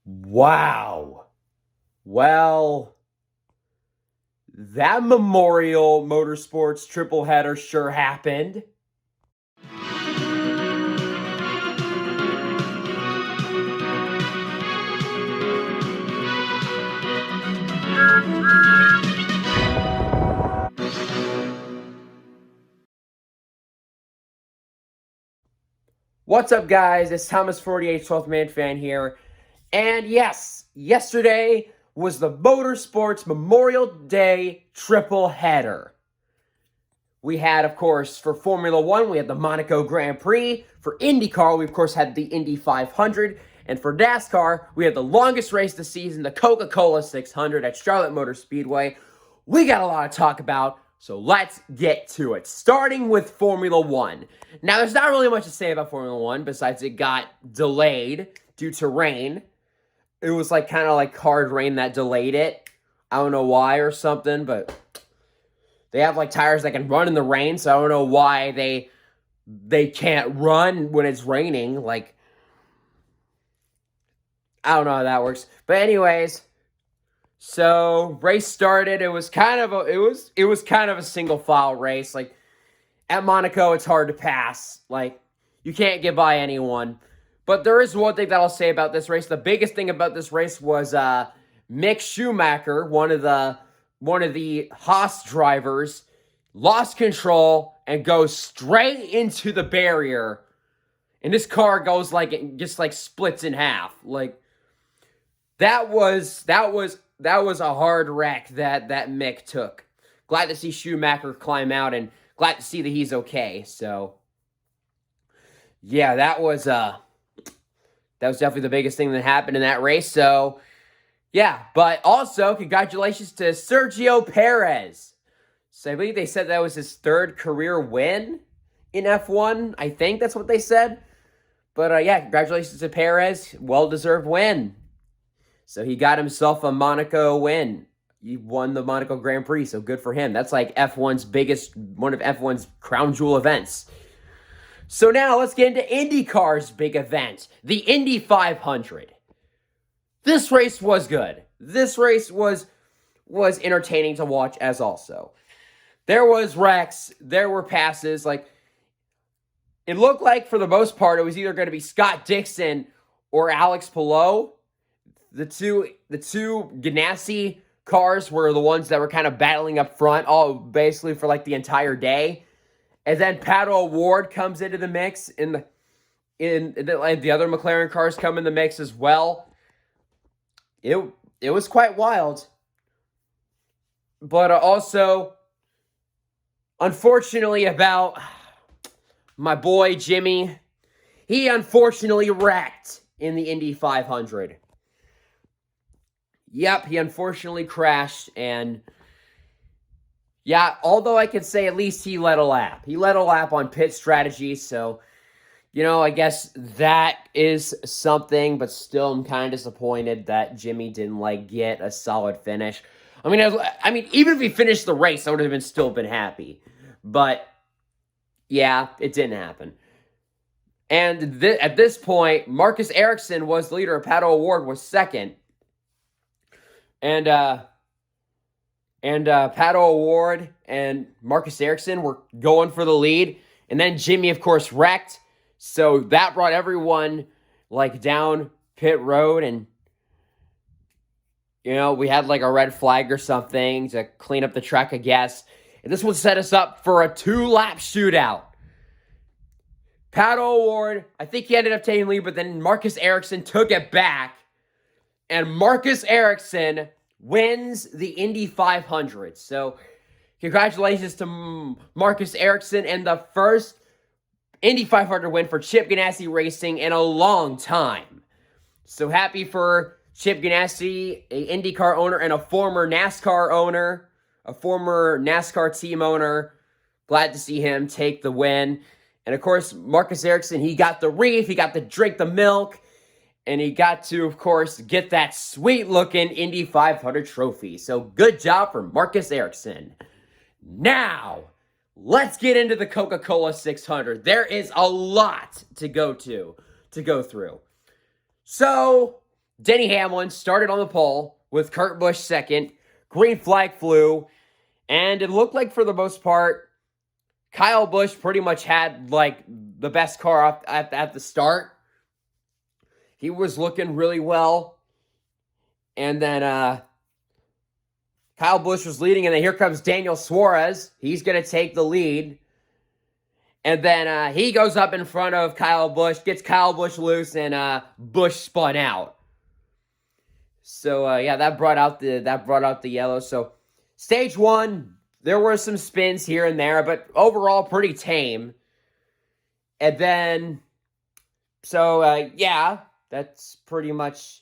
Wow. Well, that Memorial Motorsports triple header sure happened. What's up, guys? It's Thomas48, 12th Man Fan here. And yes, yesterday was the Motorsports Memorial Day triple header. We had, of course, for Formula One, we had the Monaco Grand Prix. For IndyCar, we, of course, had the Indy 500. And for NASCAR, we had the longest race of the season, the Coca-Cola 600 at Charlotte Motor Speedway. We got a lot to talk about, so let's get to it. Starting with Formula One. Now, there's not really much to say about Formula One, besides it got delayed due to rain. It was kind of like hard rain that delayed it. I don't know why or something, but they have tires that can run in the rain, so I don't know why they can't run when it's raining. I don't know how that works. But anyways, so race started. It was kind of a single file race. At Monaco, it's hard to pass. You can't get by anyone. But there is one thing that I'll say about this race. The biggest thing about this race was Mick Schumacher, one of the Haas drivers, lost control and goes straight into the barrier. And this car goes it just splits in half. That was a hard wreck that Mick took. Glad to see Schumacher climb out and glad to see that he's okay. So yeah, that was definitely the biggest thing that happened in that race. So yeah, but also congratulations to Sergio Perez. So I believe they said that was his third career win in F1. I think that's what they said. But yeah, congratulations to Perez. Well-deserved win. So he got himself a Monaco win. He won the Monaco Grand Prix, so good for him. That's one of F1's crown jewel events. So now let's get into IndyCar's big event, the Indy 500. This race was good. This race was entertaining to watch as also. There was wrecks, there were passes. It looked like for the most part it was either going to be Scott Dixon or Alex Palou. The two Ganassi cars were the ones that were kind of battling up front, all basically for the entire day. And then Pato O'Ward comes into the mix, and the other McLaren cars come in the mix as well. It was quite wild. But also, unfortunately about my boy Jimmy, he unfortunately wrecked in the Indy 500. Yep, he unfortunately crashed, and yeah, although I could say at least he led a lap. He led a lap on pit strategy, so, I guess that is something, but still I'm kind of disappointed that Jimmy didn't, get a solid finish. I mean, even if he finished the race, I would have still been happy. But, yeah, it didn't happen. And at this point, Marcus Ericsson was the leader. Pato O'Ward was second. And Pato O'Ward and Marcus Ericsson were going for the lead. And then Jimmy, of course, wrecked. So that brought everyone, down pit road. And, we had, a red flag or something to clean up the track, I guess. And this would set us up for a 2-lap shootout. Pato O'Ward, I think he ended up taking lead, but then Marcus Ericsson took it back. And Marcus Ericsson wins the Indy 500. So, congratulations to Marcus Ericsson and the first Indy 500 win for Chip Ganassi Racing in a long time. So, happy for Chip Ganassi, an IndyCar owner and a former NASCAR owner, a former NASCAR team owner. Glad to see him take the win. And, of course, Marcus Ericsson, he got the wreath, he got to drink the milk. And he got to, of course, get that sweet-looking Indy 500 trophy. So good job for Marcus Ericsson. Now, let's get into the Coca-Cola 600. There is a lot to go through. So, Denny Hamlin started on the pole with Kurt Busch second. Green flag flew, and it looked like for the most part, Kyle Busch pretty much had like the best car at the start. He was looking really well. And then Kyle Busch was leading, and then here comes Daniel Suarez. He's going to take the lead. And then he goes up in front of Kyle Busch, gets Kyle Busch loose, and Busch spun out. So yeah, that brought out the yellow. So stage one, there were some spins here and there, but overall pretty tame. And then, so yeah, that's pretty much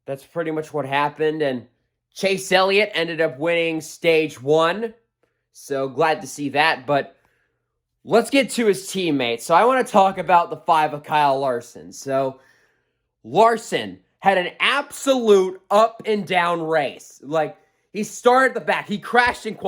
what happened. And Chase Elliott ended up winning stage one. So glad to see that. But let's get to his teammates. So I want to talk about the 5 of Kyle Larson. So Larson had an absolute up and down race. Like, he started at the back. He crashed in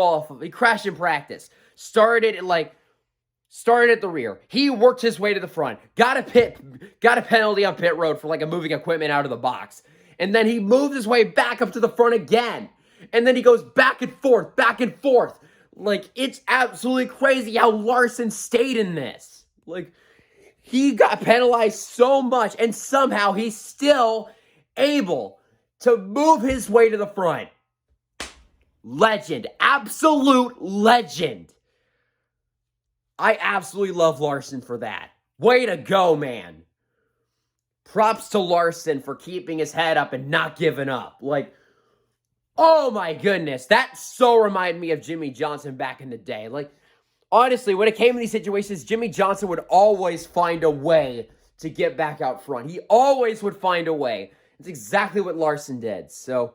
He crashed in practice. Started at the rear. He worked his way to the front. Got a penalty on pit road for like a moving equipment out of the box. And then he moved his way back up to the front again. And then he goes back and forth, back and forth. Like, it's absolutely crazy how Larson stayed in this. Like, he got penalized so much, and somehow he's still able to move his way to the front. Legend. Absolute legend. I absolutely love Larson for that. Way to go, man. Props to Larson for keeping his head up and not giving up. Like, oh my goodness. That so reminded me of Jimmy Johnson back in the day. Like, honestly, when it came to these situations, Jimmy Johnson would always find a way to get back out front. He always would find a way. It's exactly what Larson did. So,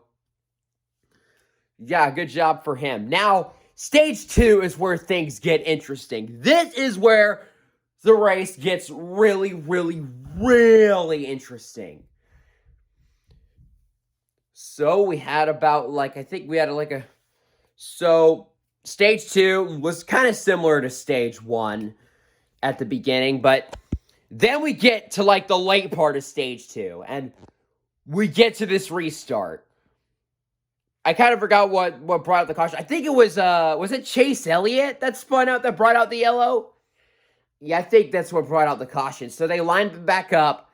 yeah, good job for him. Now, stage 2 is where things get interesting. This is where the race gets really, really, really interesting. So, we had about, So, stage 2 was kind of similar to stage 1 at the beginning, but then we get to, the late part of stage 2, and we get to this restart. I kind of forgot what brought out the caution. I think it was it Chase Elliott that spun out, that brought out the yellow? Yeah, I think that's what brought out the caution. So they lined it back up,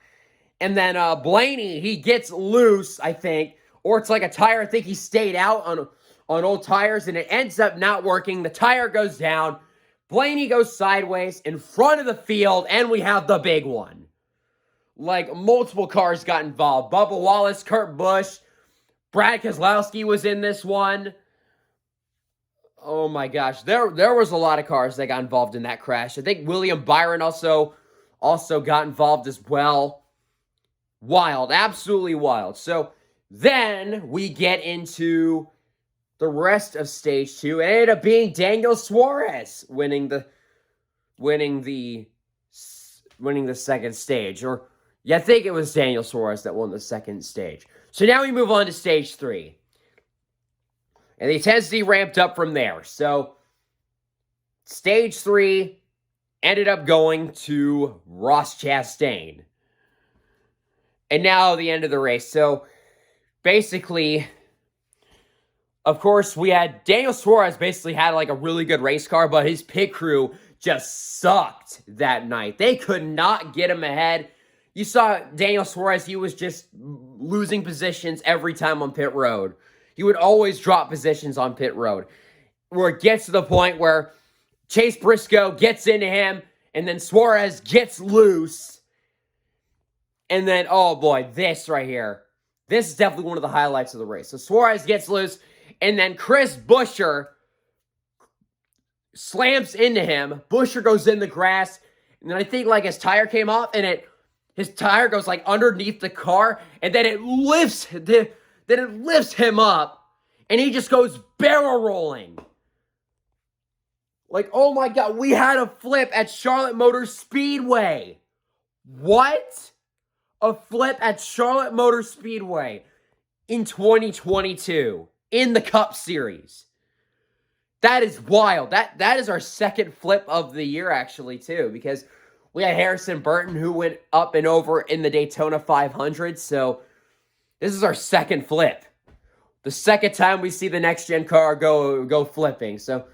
and then Blaney, he gets loose, I think, or it's like a tire. I think he stayed out on old tires, and it ends up not working. The tire goes down. Blaney goes sideways in front of the field, and we have the big one. Like, multiple cars got involved. Bubba Wallace, Kurt Busch, Brad Keselowski was in this one. Oh my gosh, there was a lot of cars that got involved in that crash. I think William Byron also got involved as well. Wild, absolutely wild. So then we get into the rest of stage 2. It ended up being Daniel Suarez winning the second stage. Or, yeah, I think it was Daniel Suarez that won the second stage. So now we move on to stage 3. And the intensity ramped up from there. So, stage 3 ended up going to Ross Chastain. And now the end of the race. So, basically, of course, we had Daniel Suarez basically had a really good race car, but his pit crew just sucked that night. They could not get him ahead. You saw Daniel Suarez, he was just losing positions every time on pit road. He would always drop positions on pit road. Where it gets to the point where Chase Briscoe gets into him, and then Suarez gets loose. And then, oh boy, this right here. This is definitely one of the highlights of the race. So Suarez gets loose, and then Chris Buescher slams into him. Buescher goes in the grass, and then I think his tire came off, and his tire goes underneath the car, and then it lifts him up, and he just goes barrel rolling. Oh my God, we had a flip at Charlotte Motor Speedway. What? A flip at Charlotte Motor Speedway in 2022 in the Cup Series. That is wild. That is our second flip of the year, actually, too, because We had Harrison Burton, who went up and over in the Daytona 500. So this is our second flip. The second time we see the next-gen car go flipping. So,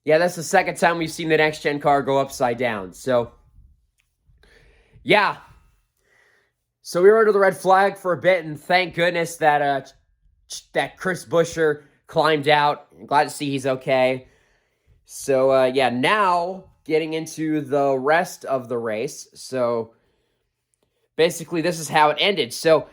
yeah, that's the second time we've seen the next-gen car go upside down. So, yeah. So we were under the red flag for a bit, and thank goodness that that Chris Buescher climbed out. I'm glad to see he's okay. So, yeah, now getting into the rest of the race. So, basically, this is how it ended. So,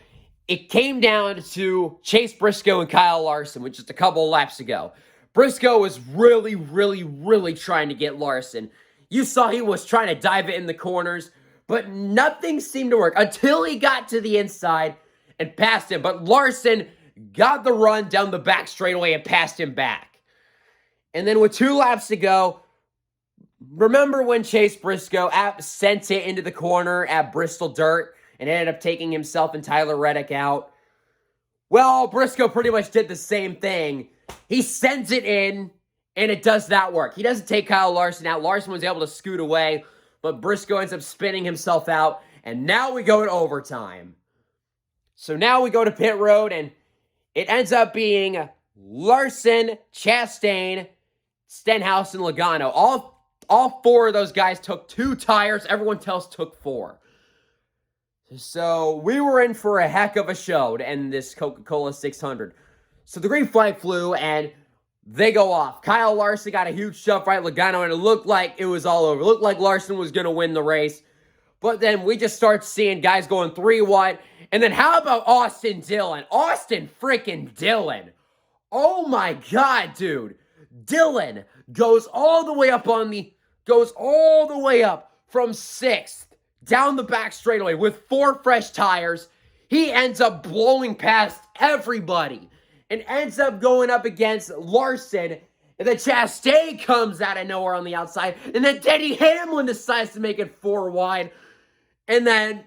it came down to Chase Briscoe and Kyle Larson, which is a couple of laps ago. Briscoe was really, really, really trying to get Larson. You saw he was trying to dive it in the corners, but nothing seemed to work until he got to the inside and passed him. But Larson got the run down the back straightaway and passed him back. And then with 2 laps to go, remember when Chase Briscoe sent it into the corner at Bristol Dirt and ended up taking himself and Tyler Reddick out? Well, Briscoe pretty much did the same thing. He sends it in, and it does not work. He doesn't take Kyle Larson out. Larson was able to scoot away, but Briscoe ends up spinning himself out, and now we go to overtime. So now we go to pit road, and it ends up being Larson, Chastain, Stenhouse, and Logano. All 4 of those guys took 2 tires. Everyone else took 4. So we were in for a heck of a show to end this Coca-Cola 600. So the green flag flew, and they go off. Kyle Larson got a huge shove right Logano, and it looked like it was all over. It looked like Larson was going to win the race. But then we just start seeing guys going 3 wide. And then how about Austin Dillon? Austin freaking Dillon. Oh my God, dude. Dillon goes all the way up from 6th down the back straightaway with 4 fresh tires. He ends up blowing past everybody and ends up going up against Larson. And then Chastain comes out of nowhere on the outside. And then Denny Hamlin decides to make it 4 wide. And then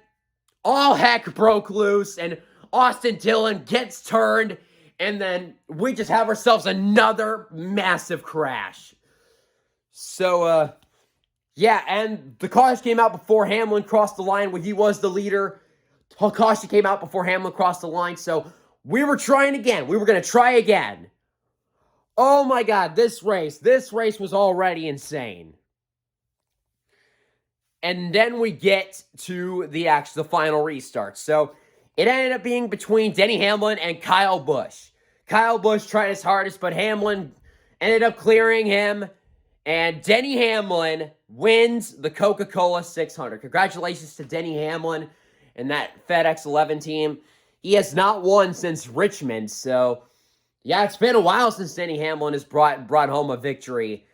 all heck broke loose. And Austin Dillon gets turned. And then we just have ourselves another massive crash. So, yeah, and the caution came out before Hamlin crossed the line when he was the leader. Caution came out before Hamlin crossed the line, so we were trying again. We were going to try again. Oh my God, this race was already insane. And then we get to the final restart. So it ended up being between Denny Hamlin and Kyle Busch. Kyle Busch tried his hardest, but Hamlin ended up clearing him. And Denny Hamlin wins the Coca-Cola 600. Congratulations to Denny Hamlin and that FedEx 11 team. He has not won since Richmond. So, yeah, it's been a while since Denny Hamlin has brought home a victory.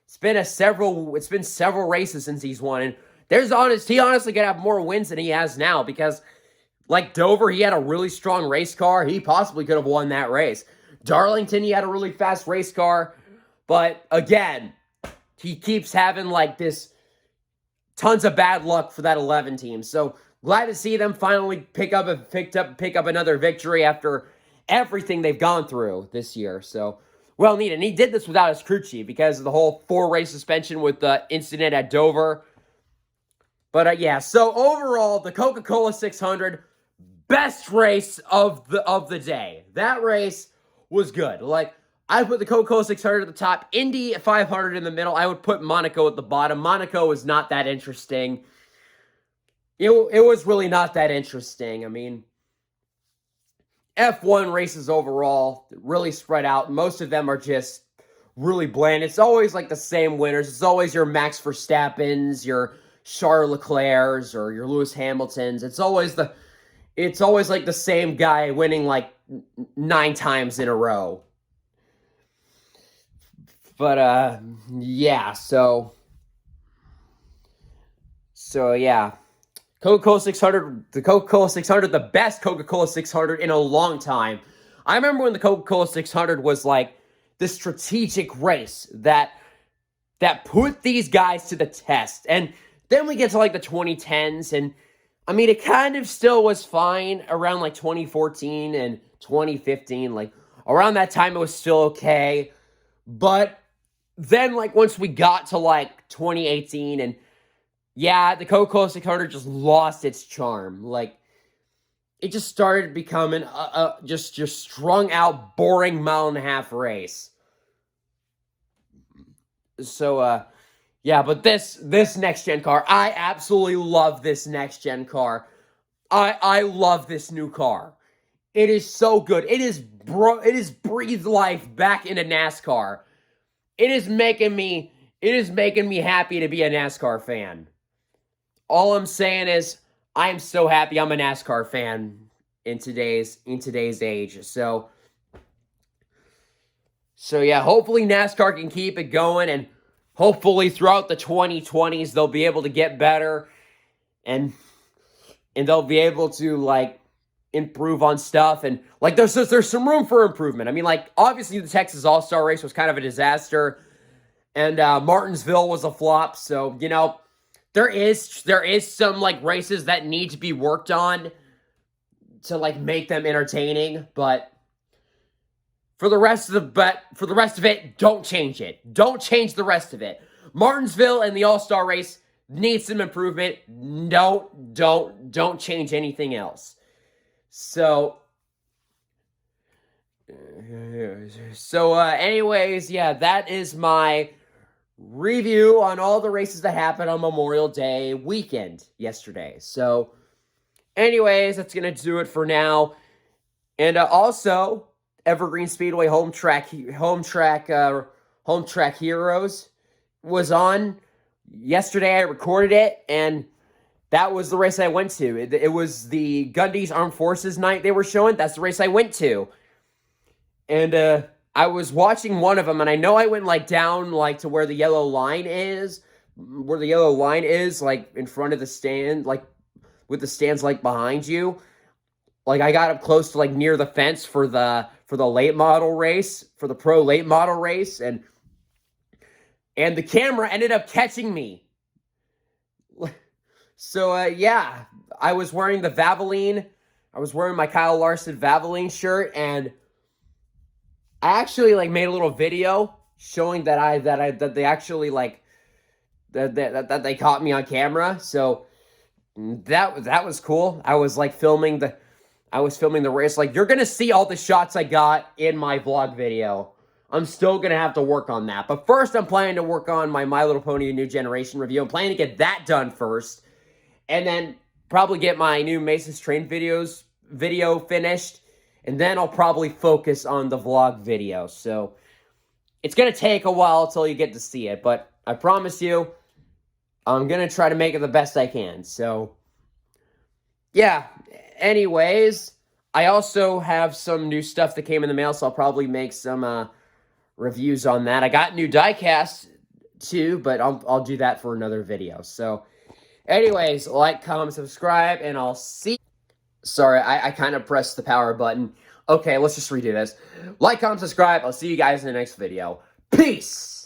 It's been several races since he's won. And he honestly could have more wins than he has now because, like Dover, he had a really strong race car. He possibly could have won that race. Darlington, he had a really fast race car. But, again, he keeps having, like, this tons of bad luck for that 11 team. So, glad to see them finally pick up another victory after everything they've gone through this year. So, well needed. And he did this without his crew chief because of the whole 4-race suspension with the incident at Dover. But, yeah, so overall, the Coca-Cola 600, best race of the day. That race was good. Like, I put the Coca-Cola 600 at the top, Indy at 500 in the middle. I would put Monaco at the bottom. Monaco was not that interesting. It was really not that interesting. I mean, F1 races overall really spread out. Most of them are just really bland. It's always like the same winners. It's always your Max Verstappens, your Charles Leclercs, or your Lewis Hamiltons. It's always like the same guy winning like 9 times in a row. But, yeah, so yeah. Coca-Cola 600, the Coca-Cola 600, the best Coca-Cola 600 in a long time. I remember when the Coca-Cola 600 was like the strategic race that put these guys to the test. And then we get to like the 2010s, and I mean, it kind of still was fine around like 2014 and 2015. Like, around that time, it was still okay. But then, like, once we got to, like, 2018 and yeah, the Coca-Cola 600 just lost its charm. Like, it just started becoming just strung out, boring mile-and-a-half race. So, yeah, but this next-gen car, I absolutely love this next-gen car. I love this new car. It is so good. It is breathed life back into NASCAR. It is making me happy to be a NASCAR fan. All I'm saying is I am so happy I'm a NASCAR fan in today's age. So yeah, hopefully NASCAR can keep it going, and hopefully throughout the 2020s they'll be able to get better, and they'll be able to like improve on stuff, and like there's some room for improvement. I mean, like obviously the Texas All-Star race was kind of a disaster, and Martinsville was a flop. So you know there is some like races that need to be worked on to like make them entertaining, but for the rest of it, don't change it. Don't change the rest of it. Martinsville and the All-Star race needs some improvement. Don't change anything else. So anyways, yeah, that is my review on all the races that happened on Memorial Day weekend yesterday. So anyways, that's going to do it for now. And also, Evergreen Speedway Home Track Heroes was on yesterday. I recorded it, and that was the race I went to. It was the Gundy's Armed Forces night they were showing. That's the race I went to. And I was watching one of them, and I know I went like down like to where the yellow line is, like in front of the stand, like with the stands like behind you. Like I got up close to like near the fence for the late model race, for the pro late model race, and the camera ended up catching me. So yeah, I was wearing the Valvoline. I was wearing my Kyle Larson Valvoline shirt, and I actually like made a little video showing that they actually like that they caught me on camera. So that was cool. I was filming the race. Like, you're gonna see all the shots I got in my vlog video. I'm still gonna have to work on that. But first, I'm planning to work on my My Little Pony New Generation review. I'm planning to get that done first, and then probably get my new Mason's Train video finished, and then I'll probably focus on the vlog video. So it's gonna take a while till you get to see it, but I promise you, I'm gonna try to make it the best I can. So yeah. Anyways, I also have some new stuff that came in the mail, so I'll probably make some reviews on that. I got new diecast too, but I'll do that for another video. So anyways, like, comment, subscribe, and I'll see. Sorry, I kind of pressed the power button. Okay, let's just redo this. Like, comment, subscribe. I'll see you guys in the next video. Peace!